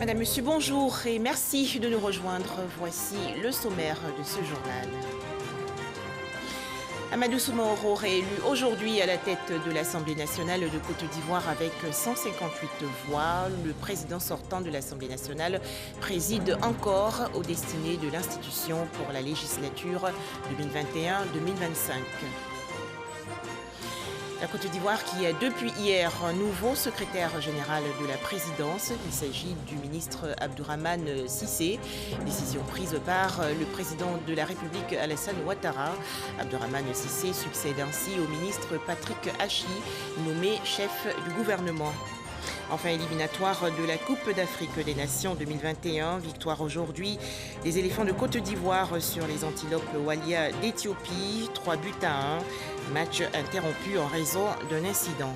Madame, Monsieur, bonjour et merci de nous rejoindre. Voici le sommaire de ce journal. Amadou Soumaoro réélu aujourd'hui à la tête de l'Assemblée nationale de Côte d'Ivoire avec 158 voix. Le président sortant de l'Assemblée nationale préside encore aux destinées de l'institution pour la législature 2021-2025. La Côte d'Ivoire qui a depuis hier un nouveau secrétaire général de la présidence. Il s'agit du ministre Abdourahmane Cissé. Décision prise par le président de la République Alassane Ouattara. Abdourahmane Cissé succède ainsi au ministre Patrick Hachi, nommé chef du gouvernement. Enfin, éliminatoire de la Coupe d'Afrique des Nations 2021. Victoire aujourd'hui des éléphants de Côte d'Ivoire sur les antilopes Walia d'Éthiopie. 3-1. Match interrompu en raison d'un incident.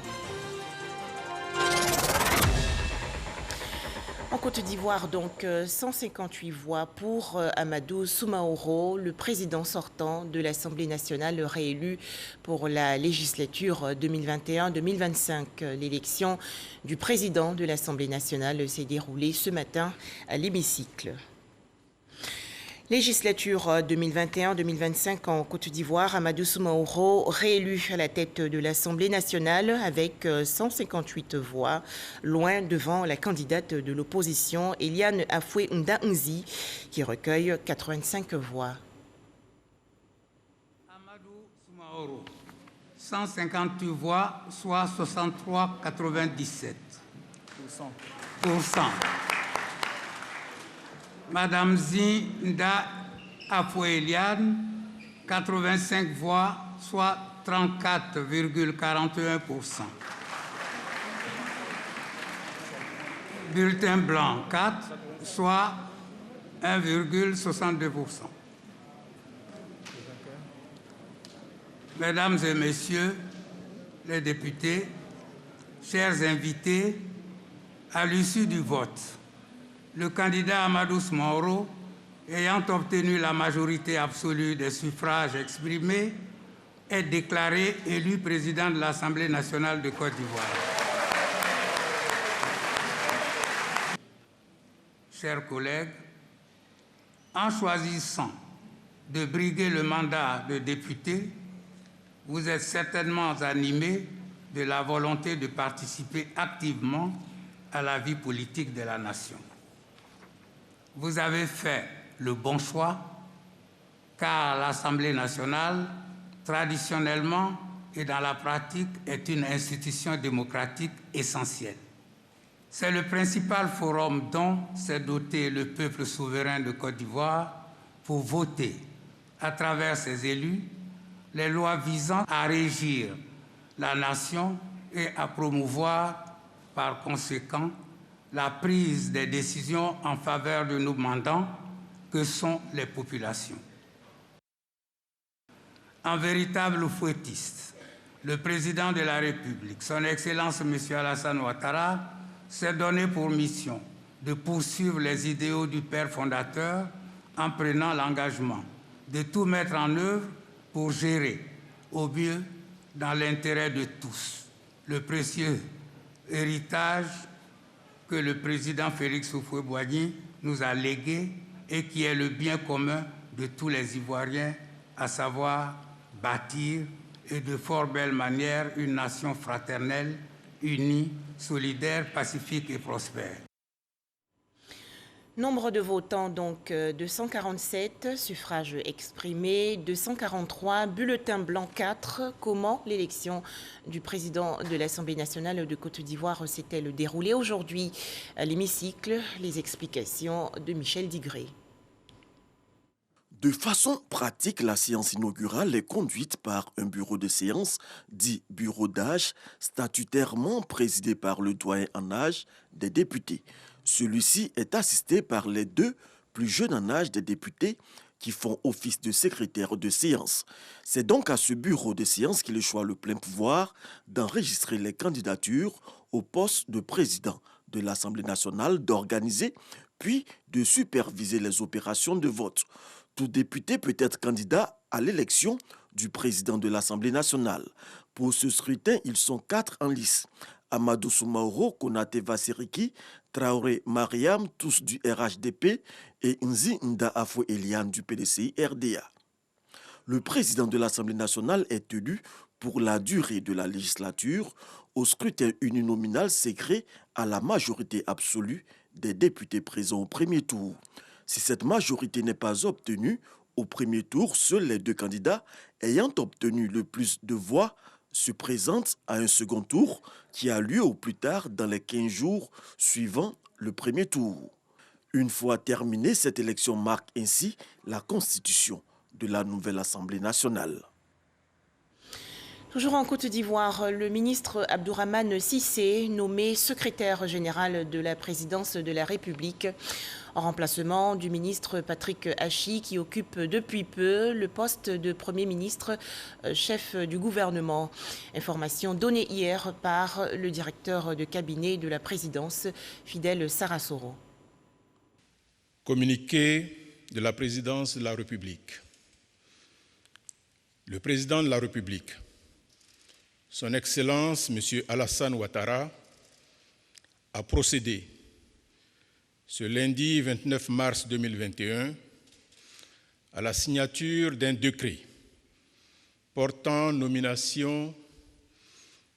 En Côte d'Ivoire, donc, 158 voix pour Amadou Soumaoro, le président sortant de l'Assemblée nationale réélu pour la législature 2021-2025. L'élection du président de l'Assemblée nationale s'est déroulée ce matin à l'hémicycle. Législature 2021-2025 en Côte d'Ivoire, Amadou Soumaoro réélu à la tête de l'Assemblée nationale avec 158 voix, loin devant la candidate de l'opposition, Eliane Afoué Nda-Nzi, qui recueille 85 voix. Amadou Soumaoro, 158 voix, soit 63,97%. Madame Zinda Afoué-Eliane, 85 voix, soit 34,41%. Bulletin blanc 4, soit 1,62%. Mesdames et messieurs les députés, chers invités, à l'issue du vote, le candidat Amadou Soumaoro, ayant obtenu la majorité absolue des suffrages exprimés, est déclaré élu président de l'Assemblée nationale de Côte d'Ivoire. Chers collègues, en choisissant de briguer le mandat de député, vous êtes certainement animés de la volonté de participer activement à la vie politique de la nation. Vous avez fait le bon choix, car l'Assemblée nationale, traditionnellement et dans la pratique, est une institution démocratique essentielle. C'est le principal forum dont s'est doté le peuple souverain de Côte d'Ivoire pour voter, à travers ses élus, les lois visant à régir la nation et à promouvoir, par conséquent, la prise des décisions en faveur de nos mandants que sont les populations. En véritable fouettiste, le président de la République, son Excellence M. Alassane Ouattara, s'est donné pour mission de poursuivre les idéaux du père fondateur en prenant l'engagement de tout mettre en œuvre pour gérer au mieux, dans l'intérêt de tous, le précieux héritage que le président Félix Houphouët-Boigny nous a légué et qui est le bien commun de tous les Ivoiriens, à savoir bâtir et de fort belle manière une nation fraternelle, unie, solidaire, pacifique et prospère. Nombre de votants, donc 247, suffrages exprimés, 243, bulletins blancs 4. Comment l'élection du président de l'Assemblée nationale de Côte d'Ivoire s'est-elle déroulée aujourd'hui à l'hémicycle? Les explications de Michel Digré. De façon pratique, la séance inaugurale est conduite par un bureau de séance, dit bureau d'âge, statutairement présidé par le doyen en âge des députés. Celui-ci est assisté par les deux plus jeunes en âge des députés qui font office de secrétaire de séance. C'est donc à ce bureau de séance qu'il échoit le plein pouvoir d'enregistrer les candidatures au poste de président de l'Assemblée nationale, d'organiser puis de superviser les opérations de vote. Tout député peut être candidat à l'élection du président de l'Assemblée nationale. Pour ce scrutin, ils sont 4 en lice. Amadou Soumaoro, Konate Vassiriki, Traoré Mariam, tous du RHDP, et Nzi Nda Afo Eliane du PDCI RDA. Le président de l'Assemblée nationale est élu pour la durée de la législature au scrutin uninominal secret à la majorité absolue des députés présents au premier tour. Si cette majorité n'est pas obtenue au premier tour, seuls les deux candidats ayant obtenu le plus de voix se présentent à un second tour qui a lieu au plus tard dans les 15 jours suivant le premier tour. Une fois terminée, cette élection marque ainsi la constitution de la nouvelle Assemblée nationale. Toujours en Côte d'Ivoire, le ministre Abdourahmane Cissé, nommé secrétaire général de la présidence de la République, en remplacement du ministre Patrick Hachi, qui occupe depuis peu le poste de Premier ministre, chef du gouvernement. Information donnée hier par le directeur de cabinet de la présidence, Fidèle Sarasoro. Communiqué de la présidence de la République. Le président de la République, Son Excellence M. Alassane Ouattara, a procédé ce lundi 29 mars 2021 à la signature d'un décret portant nomination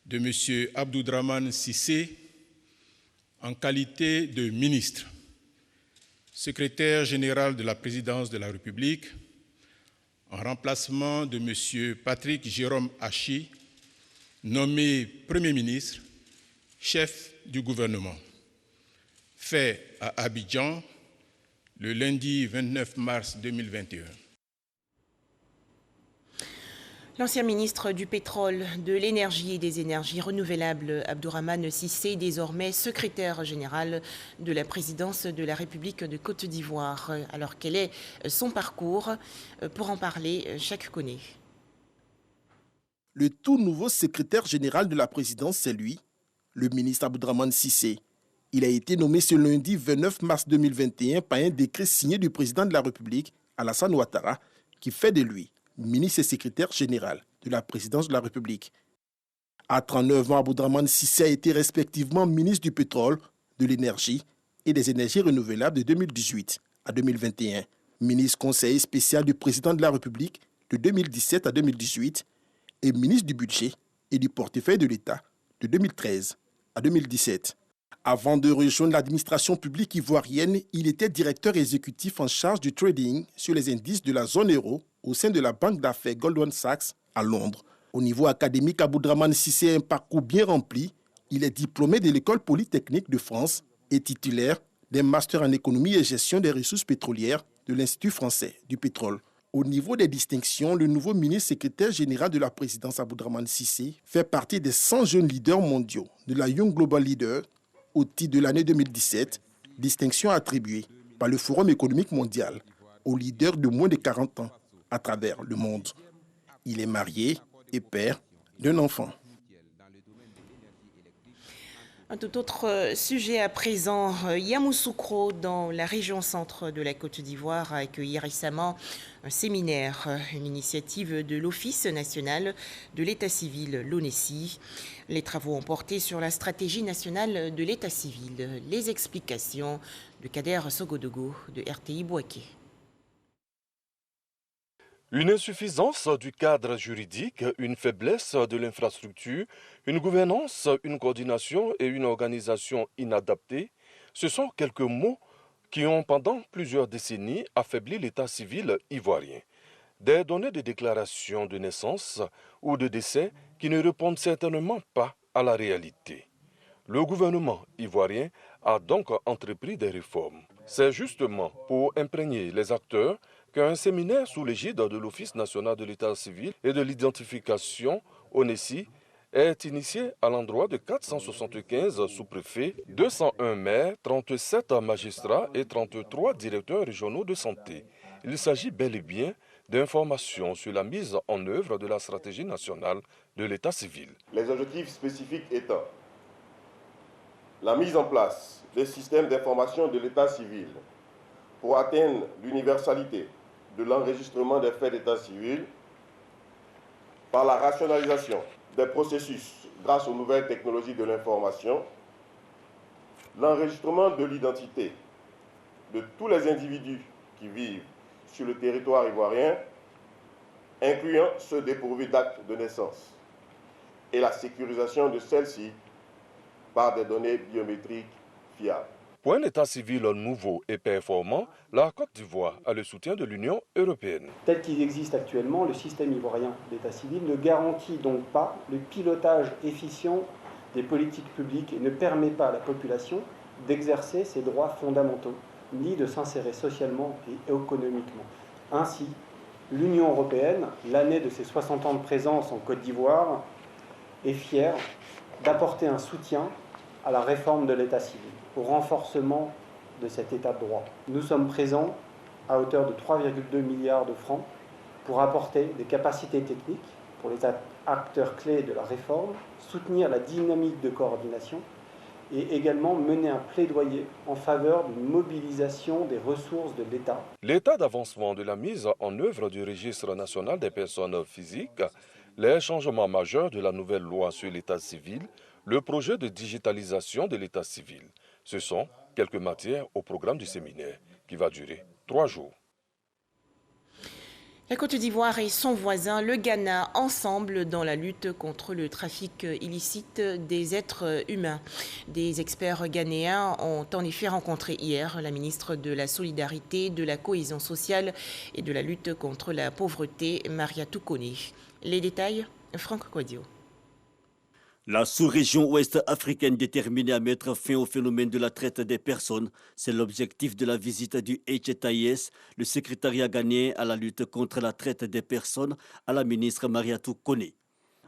de M. Abdourahmane Cissé en qualité de ministre, secrétaire général de la présidence de la République, en remplacement de M. Patrick Jérôme Hachi, nommé Premier ministre, chef du gouvernement, fait à Abidjan le lundi 29 mars 2021. L'ancien ministre du Pétrole, de l'Énergie et des Énergies renouvelables, Abdourahmane Cissé, désormais secrétaire général de la présidence de la République de Côte d'Ivoire. Alors quel est son parcours? Pour en parler, Jacques Koné. Le tout nouveau secrétaire général de la présidence, c'est lui, le ministre Abdourahmane Cissé. Il a été nommé ce lundi 29 mars 2021 par un décret signé du président de la République, Alassane Ouattara, qui fait de lui ministre et secrétaire général de la présidence de la République. À 39 ans, Abdourahmane Cissé a été respectivement ministre du Pétrole, de l'Énergie et des Énergies renouvelables de 2018 à 2021, ministre conseiller spécial du président de la République de 2017 à 2018 et ministre du Budget et du portefeuille de l'État de 2013 à 2017. Avant de rejoindre l'administration publique ivoirienne, il était directeur exécutif en charge du trading sur les indices de la zone euro au sein de la banque d'affaires Goldman Sachs à Londres. Au niveau académique, Abdourahmane Cissé a un parcours bien rempli. Il est diplômé de l'École polytechnique de France et titulaire d'un master en économie et gestion des ressources pétrolières de l'Institut français du pétrole. Au niveau des distinctions, le nouveau ministre secrétaire général de la présidence Abdourahmane Cissé fait partie des 100 jeunes leaders mondiaux de la Young Global Leader au titre de l'année 2017, distinction attribuée par le Forum économique mondial aux leaders de moins de 40 ans à travers le monde. Il est marié et père d'un enfant. Un tout autre sujet à présent, Yamoussoukro, dans la région centre de la Côte d'Ivoire, a accueilli récemment un séminaire, une initiative de l'Office national de l'état civil, l'ONECI. Les travaux ont porté sur la stratégie nationale de l'état civil. Les explications de Kader Sogodogo de RTI Bouaké. Une insuffisance du cadre juridique, une faiblesse de l'infrastructure, une gouvernance, une coordination et une organisation inadaptée, ce sont quelques mots qui ont pendant plusieurs décennies affaibli l'état civil ivoirien. Des données de déclaration de naissance ou de décès qui ne répondent certainement pas à la réalité. Le gouvernement ivoirien a donc entrepris des réformes. C'est justement pour imprégner les acteurs qu'un séminaire sous l'égide de l'Office national de l'état civil et de l'identification, ONECI, est initié à l'endroit de 475 sous-préfets, 201 maires, 37 magistrats et 33 directeurs régionaux de santé. Il s'agit bel et bien d'informations sur la mise en œuvre de la stratégie nationale de l'état civil. Les objectifs spécifiques étant la mise en place des systèmes d'information de l'état civil pour atteindre l'universalité de l'enregistrement des faits d'état civil par la rationalisation des processus grâce aux nouvelles technologies de l'information, l'enregistrement de l'identité de tous les individus qui vivent sur le territoire ivoirien, incluant ceux dépourvus d'actes de naissance, et la sécurisation de celles-ci par des données biométriques fiables. Pour un état civil nouveau et performant, la Côte d'Ivoire a le soutien de l'Union européenne. Tel qu'il existe actuellement, le système ivoirien d'état civil ne garantit donc pas le pilotage efficient des politiques publiques et ne permet pas à la population d'exercer ses droits fondamentaux, ni de s'insérer socialement et économiquement. Ainsi, l'Union européenne, l'année de ses 60 ans de présence en Côte d'Ivoire, est fière d'apporter un soutien à la réforme de l'état civil, au renforcement de cet état de droit. Nous sommes présents à hauteur de 3,2 milliards de francs pour apporter des capacités techniques pour les acteurs clés de la réforme, soutenir la dynamique de coordination et également mener un plaidoyer en faveur d'une mobilisation des ressources de l'État. L'état d'avancement de la mise en œuvre du registre national des personnes physiques, les changements majeurs de la nouvelle loi sur l'état civil, le projet de digitalisation de l'état civil. Ce sont quelques matières au programme du séminaire qui va durer 3 jours. La Côte d'Ivoire et son voisin, le Ghana, ensemble dans la lutte contre le trafic illicite des êtres humains. Des experts ghanéens ont en effet rencontré hier la ministre de la Solidarité, de la Cohésion sociale et de la lutte contre la pauvreté, Mariatou Koné. Les détails, Franck Kouadio. La sous-région ouest africaine déterminée à mettre fin au phénomène de la traite des personnes, c'est l'objectif de la visite du HTIS, le secrétariat ghanéen à la lutte contre la traite des personnes, à la ministre Mariatou Koné.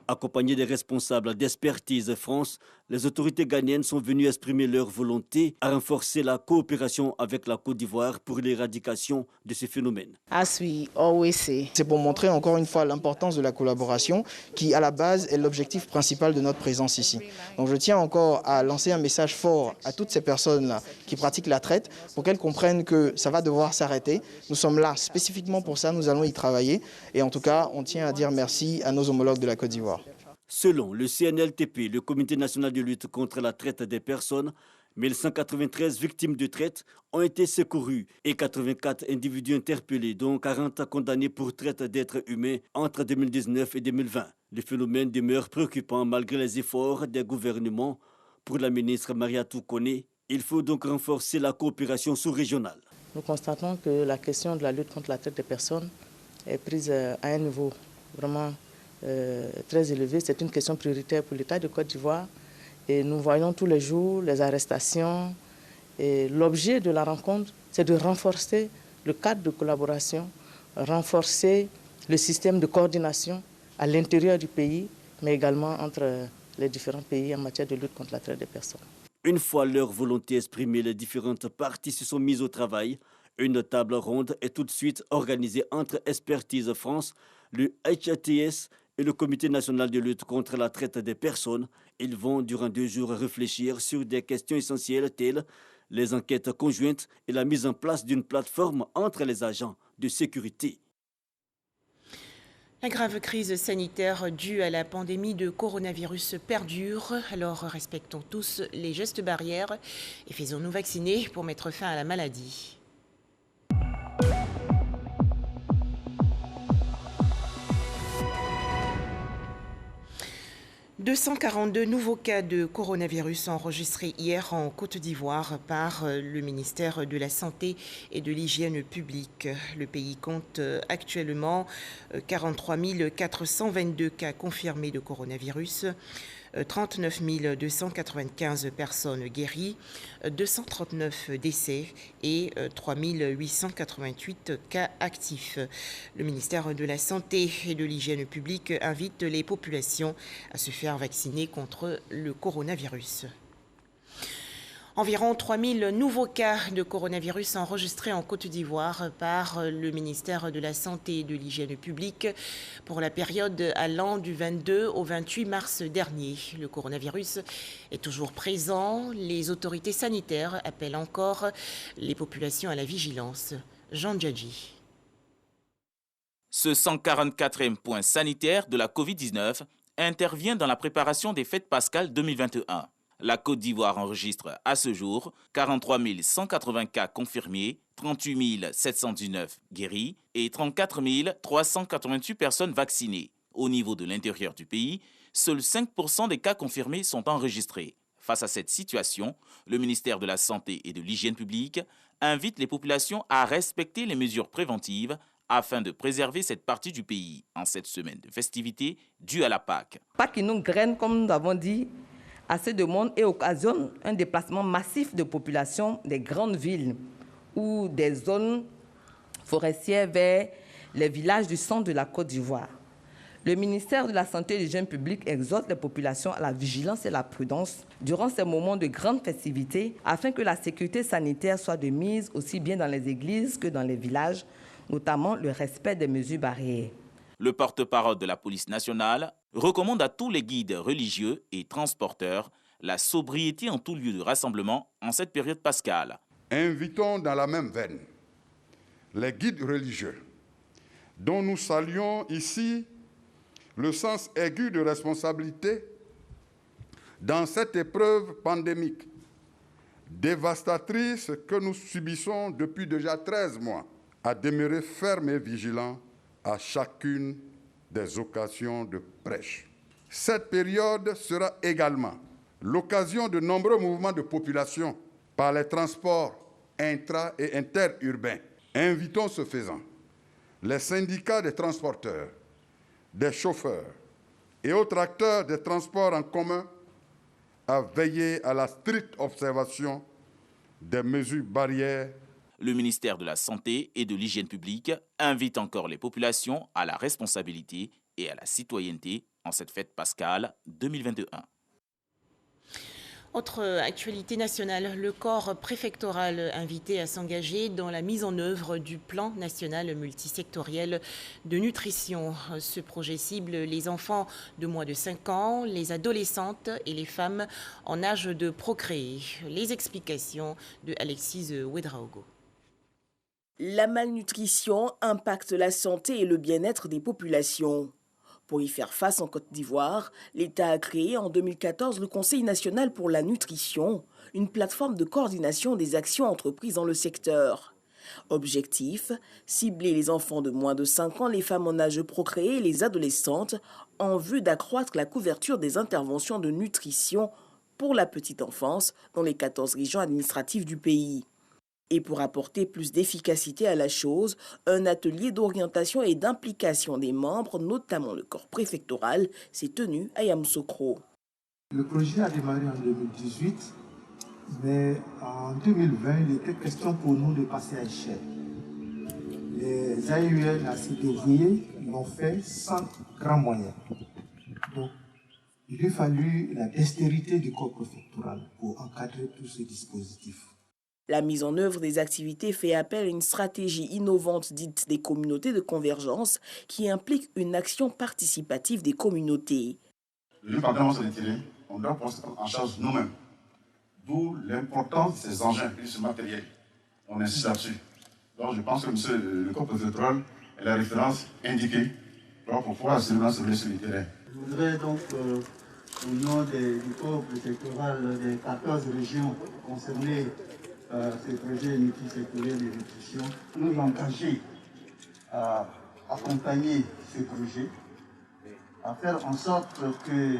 Accompagnés des responsables d'Expertise France, les autorités ghanéennes sont venues exprimer leur volonté à renforcer la coopération avec la Côte d'Ivoire pour l'éradication de ce phénomène. C'est pour montrer encore une fois l'importance de la collaboration qui, à la base, est l'objectif principal de notre présence ici. Donc je tiens encore à lancer un message fort à toutes ces personnes-là qui pratiquent la traite pour qu'elles comprennent que ça va devoir s'arrêter. Nous sommes là spécifiquement pour ça, nous allons y travailler. Et en tout cas, on tient à dire merci à nos homologues de la Côte d'Ivoire. Selon le CNLTP, le Comité national de lutte contre la traite des personnes, 1193 victimes de traite ont été secourues et 84 individus interpellés, dont 40 condamnés pour traite d'êtres humains entre 2019 et 2020. Le phénomène demeure préoccupant malgré les efforts des gouvernements. Pour la ministre Mariatou Koné, il faut donc renforcer la coopération sous-régionale. Nous constatons que la question de la lutte contre la traite des personnes est prise à un niveau vraiment très élevé. C'est une question prioritaire pour l'État de Côte d'Ivoire. Et nous voyons tous les jours les arrestations. Et l'objet de la rencontre, c'est de renforcer le cadre de collaboration, renforcer le système de coordination à l'intérieur du pays, mais également entre les différents pays en matière de lutte contre la traite des personnes. Une fois leur volonté exprimée, les différentes parties se sont mises au travail. Une table ronde est tout de suite organisée entre Expertise France, le HTS et le Comité national de lutte contre la traite des personnes. Ils vont, durant 2 jours, réfléchir sur des questions essentielles telles les enquêtes conjointes et la mise en place d'une plateforme entre les agents de sécurité. La grave crise sanitaire due à la pandémie de coronavirus perdure. Alors respectons tous les gestes barrières et faisons-nous vacciner pour mettre fin à la maladie. 242 nouveaux cas de coronavirus enregistrés hier en Côte d'Ivoire par le ministère de la Santé et de l'Hygiène publique. Le pays compte actuellement 43 422 cas confirmés de coronavirus, 39 295 personnes guéries, 239 décès et 3 888 cas actifs. Le ministère de la Santé et de l'Hygiène publique invite les populations à se faire vacciner contre le coronavirus. Environ 3000 nouveaux cas de coronavirus enregistrés en Côte d'Ivoire par le ministère de la Santé et de l'Hygiène publique pour la période allant du 22 au 28 mars dernier. Le coronavirus est toujours présent. Les autorités sanitaires appellent encore les populations à la vigilance. Jean Djadji. Ce 144e point sanitaire de la Covid-19 intervient dans la préparation des fêtes pascales 2021. La Côte d'Ivoire enregistre à ce jour 43 180 cas confirmés, 38 719 guéris et 34 388 personnes vaccinées. Au niveau de l'intérieur du pays, seuls 5% des cas confirmés sont enregistrés. Face à cette situation, le ministère de la Santé et de l'Hygiène publique invite les populations à respecter les mesures préventives afin de préserver cette partie du pays en cette semaine de festivités due à la Pâques. Pâques inonde, comme nous avons dit, assez de monde et occasionne un déplacement massif de population des grandes villes ou des zones forestières vers les villages du centre de la Côte d'Ivoire. Le ministère de la Santé et de l'Hygiène publique exhorte les populations à la vigilance et la prudence durant ces moments de grandes festivités afin que la sécurité sanitaire soit de mise aussi bien dans les églises que dans les villages, notamment le respect des mesures barrières. Le porte-parole de la police nationale recommande à tous les guides religieux et transporteurs la sobriété en tout lieu de rassemblement en cette période pascale. Invitons dans la même veine les guides religieux, dont nous saluons ici le sens aigu de responsabilité dans cette épreuve pandémique dévastatrice que nous subissons depuis déjà 13 mois, à demeurer fermes et vigilants à chacune des occasions de prêche. Cette période sera également l'occasion de nombreux mouvements de population par les transports intra- et interurbains. Invitons ce faisant les syndicats des transporteurs, des chauffeurs et autres acteurs des transports en commun à veiller à la stricte observation des mesures barrières. Le ministère de la Santé et de l'Hygiène publique invite encore les populations à la responsabilité et à la citoyenneté en cette fête pascale 2021. Autre actualité nationale, le corps préfectoral invité à s'engager dans la mise en œuvre du plan national multisectoriel de nutrition. Ce projet cible les enfants de moins de 5 ans, les adolescentes et les femmes en âge de procréer. Les explications de Alexis Ouedraogo. La malnutrition impacte la santé et le bien-être des populations. Pour y faire face en Côte d'Ivoire, l'État a créé en 2014 le Conseil national pour la nutrition, une plateforme de coordination des actions entreprises dans le secteur. Objectif, cibler les enfants de moins de 5 ans, les femmes en âge de procréer et les adolescentes en vue d'accroître la couverture des interventions de nutrition pour la petite enfance dans les 14 régions administratives du pays. Et pour apporter plus d'efficacité à la chose, un atelier d'orientation et d'implication des membres, notamment le corps préfectoral, s'est tenu à Yamoussoukro. Le projet a démarré en 2018, mais en 2020, il était question pour nous de passer à échelle. Les AUN à s'y dévouer l'ont fait sans grand moyen. Donc, il lui a fallu la dextérité du corps préfectoral pour encadrer tout ce dispositif. La mise en œuvre des activités fait appel à une stratégie innovante dite des communautés de convergence qui implique une action participative des communautés. Le département sanitaire, on doit prendre en charge nous-mêmes. D'où l'importance de ces engins et de ce matériel. On insiste là-dessus. Donc je pense que monsieur le corps préfectoral est la référence indiquée pour pouvoir assurer sur le terrain. Je voudrais donc, au nom du corps préfectoral des 14 régions concernées, ce projet multisectoriel de nutrition, nous engager à accompagner ce projet, à faire en sorte que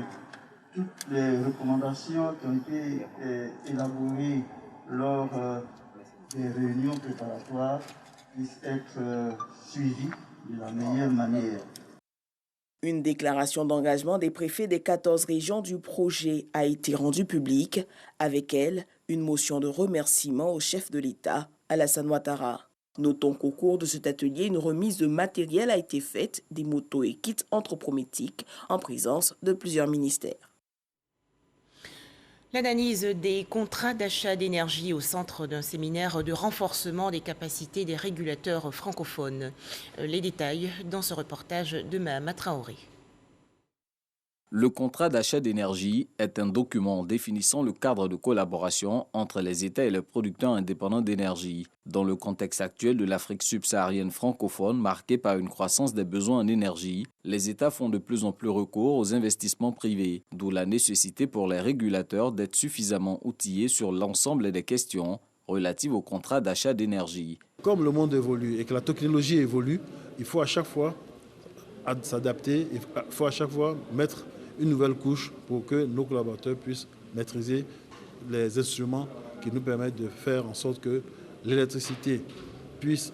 toutes les recommandations qui ont été élaborées lors des réunions préparatoires puissent être suivies de la meilleure manière. Une déclaration d'engagement des préfets des 14 régions du projet a été rendue publique. Avec elle, une motion de remerciement au chef de l'État, Alassane Ouattara. Notons qu'au cours de cet atelier, une remise de matériel a été faite, des motos et kits anthropométriques en présence de plusieurs ministères. L'analyse des contrats d'achat d'énergie au centre d'un séminaire de renforcement des capacités des régulateurs francophones. Les détails dans ce reportage de Mahama Traoré. Le contrat d'achat d'énergie est un document définissant le cadre de collaboration entre les États et les producteurs indépendants d'énergie. Dans le contexte actuel de l'Afrique subsaharienne francophone marqué par une croissance des besoins en énergie, les États font de plus en plus recours aux investissements privés, d'où la nécessité pour les régulateurs d'être suffisamment outillés sur l'ensemble des questions relatives au contrat d'achat d'énergie. Comme le monde évolue et que la technologie évolue, il faut à chaque fois s'adapter, il faut à chaque fois mettre une nouvelle couche pour que nos collaborateurs puissent maîtriser les instruments qui nous permettent de faire en sorte que l'électricité puisse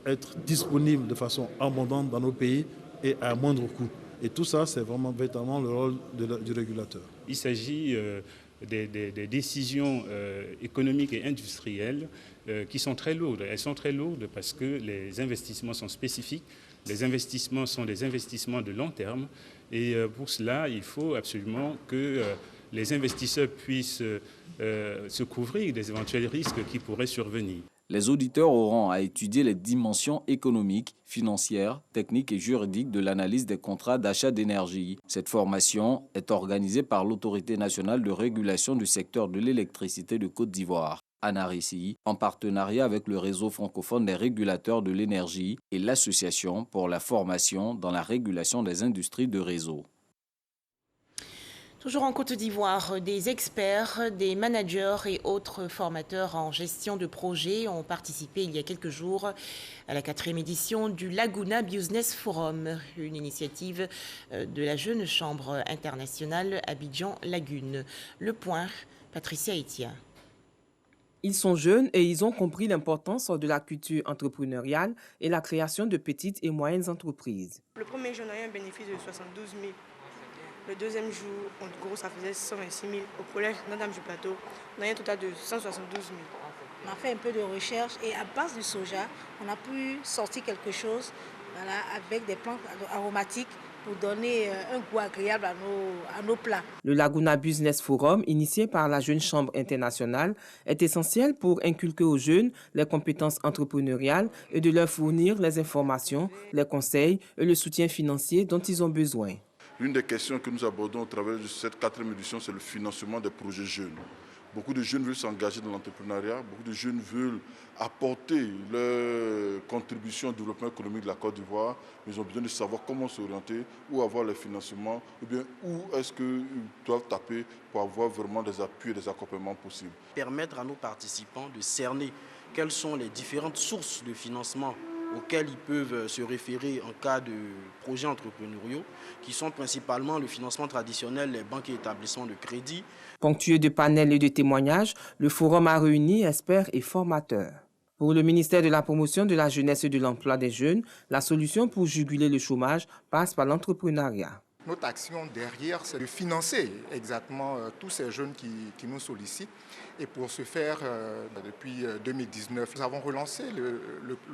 être disponible de façon abondante dans nos pays et à moindre coût. Et tout ça, c'est vraiment véritablement le rôle du régulateur. Il s'agit des décisions économiques et industrielles qui sont très lourdes. Elles sont très lourdes parce que les investissements sont spécifiques. Les investissements sont des investissements de long terme et pour cela, il faut absolument que les investisseurs puissent se couvrir des éventuels risques qui pourraient survenir. Les auditeurs auront à étudier les dimensions économiques, financières, techniques et juridiques de l'analyse des contrats d'achat d'énergie. Cette formation est organisée par l'Autorité nationale de régulation du secteur de l'électricité de Côte d'Ivoire, ANARECI, en partenariat avec le réseau francophone des régulateurs de l'énergie et l'Association pour la formation dans la régulation des industries de réseau. Toujours en Côte d'Ivoire, des experts, des managers et autres formateurs en gestion de projets ont participé il y a quelques jours à la 4e édition du Laguna Business Forum, une initiative de la Jeune Chambre internationale Abidjan Lagune. Le point, Patricia Etia. Ils sont jeunes et ils ont compris l'importance de la culture entrepreneuriale et la création de petites et moyennes entreprises. Le premier jour, on a eu un bénéfice de 72 000. Le deuxième jour, en gros, ça faisait 126 000. Au collège Notre-Dame du Plateau, on a eu un total de 172 000. On a fait un peu de recherche et à base du soja, on a pu sortir quelque chose avec des plantes aromatiques pour donner un goût agréable à nos plats. Le Laguna Business Forum, initié par la Jeune Chambre internationale, est essentiel pour inculquer aux jeunes les compétences entrepreneuriales et de leur fournir les informations, les conseils et le soutien financier dont ils ont besoin. L'une des questions que nous abordons au travers de cette 4e édition, c'est le financement des projets jeunes. Beaucoup de jeunes veulent s'engager dans l'entrepreneuriat, beaucoup de jeunes veulent apporter leur contribution au développement économique de la Côte d'Ivoire, mais ils ont besoin de savoir comment s'orienter, où avoir les financements, ou bien où est-ce qu'ils doivent taper pour avoir vraiment des appuis et des accompagnements possibles. Permettre à nos participants de cerner quelles sont les différentes sources de financement auxquels ils peuvent se référer en cas de projets entrepreneuriaux, qui sont principalement le financement traditionnel, les banques et établissements de crédit. Ponctué de panels et de témoignages, le forum a réuni experts et formateurs. Pour le ministère de la Promotion de la Jeunesse et de l'Emploi des Jeunes, la solution pour juguler le chômage passe par l'entrepreneuriat. Notre action derrière, c'est de financer exactement tous ces jeunes qui nous sollicitent. Et pour ce faire, depuis 2019, nous avons relancé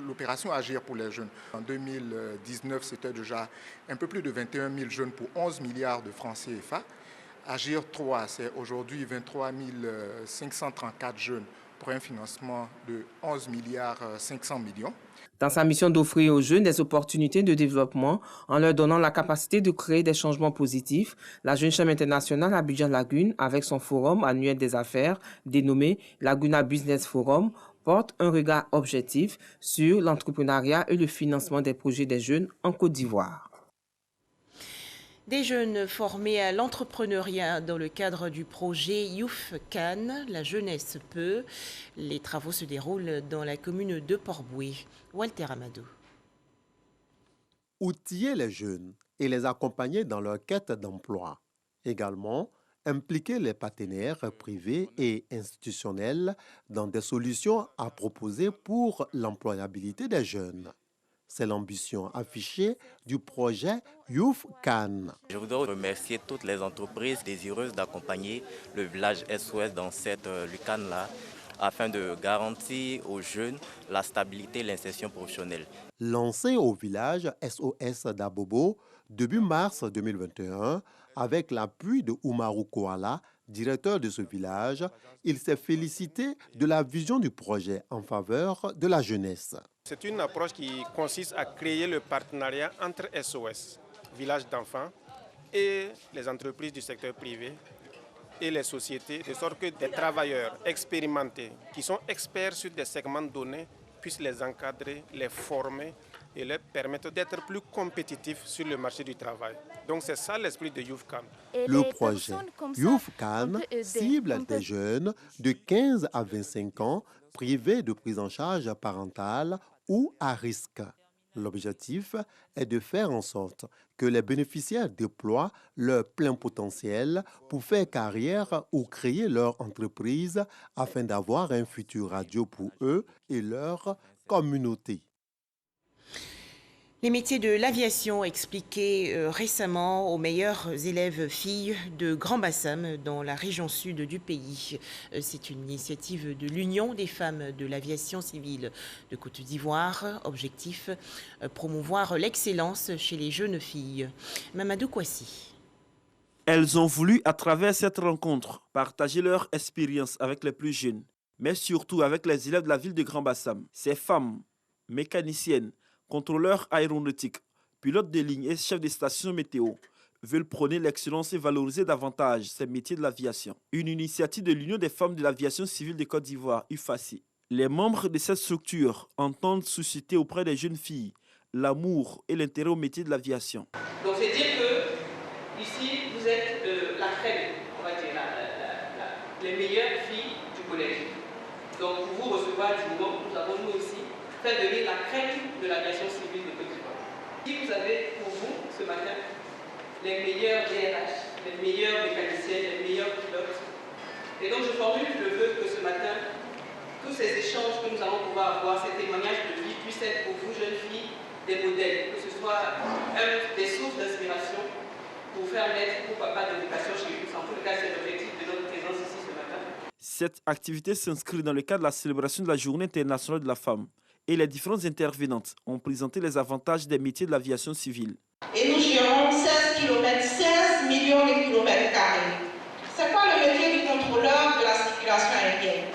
l'opération Agir pour les jeunes. En 2019, c'était déjà un peu plus de 21 000 jeunes pour 11 milliards de francs CFA. Agir 3, c'est aujourd'hui 23 534 jeunes pour un financement de 11 milliards 500 millions. Dans sa mission d'offrir aux jeunes des opportunités de développement en leur donnant la capacité de créer des changements positifs, la Jeune Chambre internationale Abidjan Lagune, avec son forum annuel des affaires dénommé Laguna Business Forum, porte un regard objectif sur l'entrepreneuriat et le financement des projets des jeunes en Côte d'Ivoire. Des jeunes formés à l'entrepreneuriat dans le cadre du projet Youth Can, la jeunesse peut. Les travaux se déroulent dans la commune de Port-Boué. Walter Amadou. Outiller les jeunes et les accompagner dans leur quête d'emploi. Également, impliquer les partenaires privés et institutionnels dans des solutions à proposer pour l'employabilité des jeunes. C'est l'ambition affichée du projet Youth Can. Je voudrais remercier toutes les entreprises désireuses d'accompagner le village SOS dans cette Lucan-là afin de garantir aux jeunes la stabilité et l'insertion professionnelle. Lancé au village SOS d'Abobo début mars 2021, avec l'appui de Oumarou Koala, directeur de ce village, il s'est félicité de la vision du projet en faveur de la jeunesse. C'est une approche qui consiste à créer le partenariat entre SOS, village d'enfants, et les entreprises du secteur privé et les sociétés, de sorte que des travailleurs expérimentés, qui sont experts sur des segments donnés, puissent les encadrer, les former et leur permettre d'être plus compétitifs sur le marché du travail. Donc c'est ça l'esprit de YouthCan. Le projet YouthCan cible des jeunes de 15 à 25 ans privés de prise en charge parentale ou à risque. L'objectif est de faire en sorte que les bénéficiaires déploient leur plein potentiel pour faire carrière ou créer leur entreprise afin d'avoir un futur radieux pour eux et leur communauté. Les métiers de l'aviation expliqués récemment aux meilleures élèves filles de Grand Bassam dans la région sud du pays. C'est une initiative de l'Union des femmes de l'aviation civile de Côte d'Ivoire. Objectif, promouvoir l'excellence chez les jeunes filles. Mamadou Kouassi. Elles ont voulu, à travers cette rencontre, partager leur expérience avec les plus jeunes, mais surtout avec les élèves de la ville de Grand Bassam. Ces femmes, mécaniciennes, contrôleurs aéronautiques, pilotes de ligne et chefs de station météo veulent prôner l'excellence et valoriser davantage ces métiers de l'aviation. Une initiative de l'Union des femmes de l'aviation civile de Côte d'Ivoire, UFACI. Les membres de cette structure entendent susciter auprès des jeunes filles l'amour et l'intérêt au métier de l'aviation. Donc c'est dire que ici vous êtes la crème, on va dire, les meilleures filles du collège. Donc pour vous recevoir du moment, nous avons nous aussi fait venir la crème de l'aviation civile de Côte d'Ivoire. Si vous avez pour vous ce matin les meilleurs DRH, les meilleurs mécaniciens, les meilleurs pilotes, et donc je formule le vœu que ce matin, tous ces échanges que nous allons pouvoir avoir, ces témoignages de vie puissent être pour vous jeunes filles des modèles, que ce soit des sources d'inspiration pour faire naître pour papa de l'éducation chez nous. En tout cas, c'est l'objectif de notre présence ici ce matin. Cette activité s'inscrit dans le cadre de la célébration de la Journée internationale de la femme. Et les différentes intervenantes ont présenté les avantages des métiers de l'aviation civile. Et nous gérons 16 km, 16 millions de kilomètres carrés. C'est quoi le métier du contrôleur de la circulation aérienne?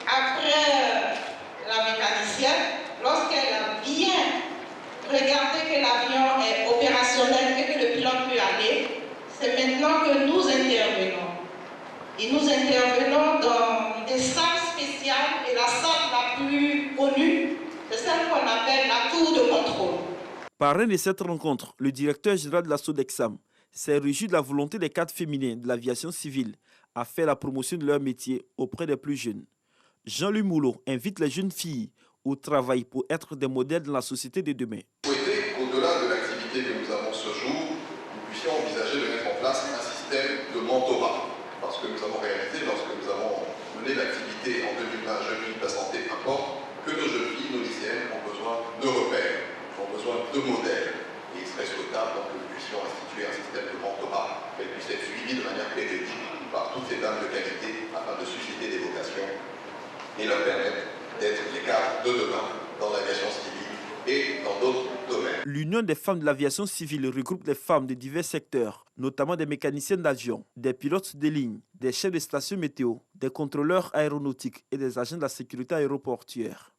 Après la mécanicienne, lorsqu'elle a bien regardé que l'avion est opérationnel et que le pilote peut aller, c'est maintenant que nous intervenons. Et nous intervenons dans des salles spéciales et la salle la plus connue, c'est celle qu'on appelle la tour de contrôle. Parrain de cette rencontre, le directeur général de la SODEXAM s'est réjoui de la volonté des cadres féminins de l'aviation civile à faire la promotion de leur métier auprès des plus jeunes. Jean-Louis Moulot invite les jeunes filles au travail pour être des modèles dans la société de demain. Souhaiter qu'au-delà de l'activité que nous avons ce jour, nous puissions envisager de mettre en place un système de mentorat. Parce que nous avons réalisé, lorsque nous avons mené l'activité en 2020, Jeunes filles de la santé, importe, que nos jeunes filles, nos lycéennes, ont besoin de repères, ont besoin de modèles. Et il serait souhaitable que nous puissions instituer un système de mentorat, qu'elles puissent être suivies de manière périodique par toutes ces dames de qualité, afin de susciter des vocations et leur permettre d'être les cadres de demain dans l'aviation civile et dans d'autres domaines. L'Union des femmes de l'aviation civile regroupe des femmes de divers secteurs, notamment des mécaniciennes d'avion, des pilotes de ligne, des chefs de station météo, des contrôleurs aéronautiques et des agents de la sécurité aéroportuaire.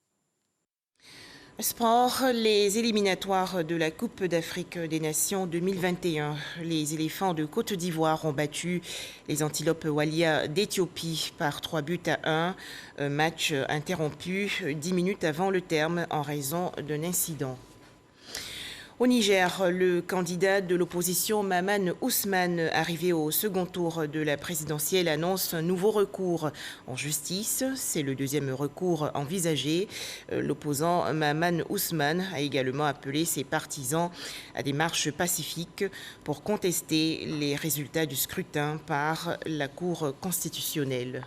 Sport, les éliminatoires de la Coupe d'Afrique des Nations 2021. Les éléphants de Côte d'Ivoire ont battu les antilopes Walia d'Éthiopie par 3-1. Un match interrompu 10 minutes avant le terme en raison d'un incident. Au Niger, le candidat de l'opposition Maman Ousmane, arrivé au second tour de la présidentielle, annonce un nouveau recours en justice. C'est le deuxième recours envisagé. L'opposant Maman Ousmane a également appelé ses partisans à des marches pacifiques pour contester les résultats du scrutin par la Cour constitutionnelle.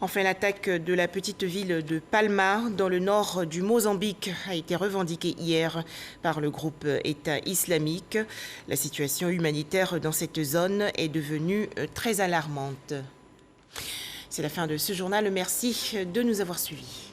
Enfin, l'attaque de la petite ville de Palma, dans le nord du Mozambique, a été revendiquée hier par le groupe État islamique. La situation humanitaire dans cette zone est devenue très alarmante. C'est la fin de ce journal. Merci de nous avoir suivis.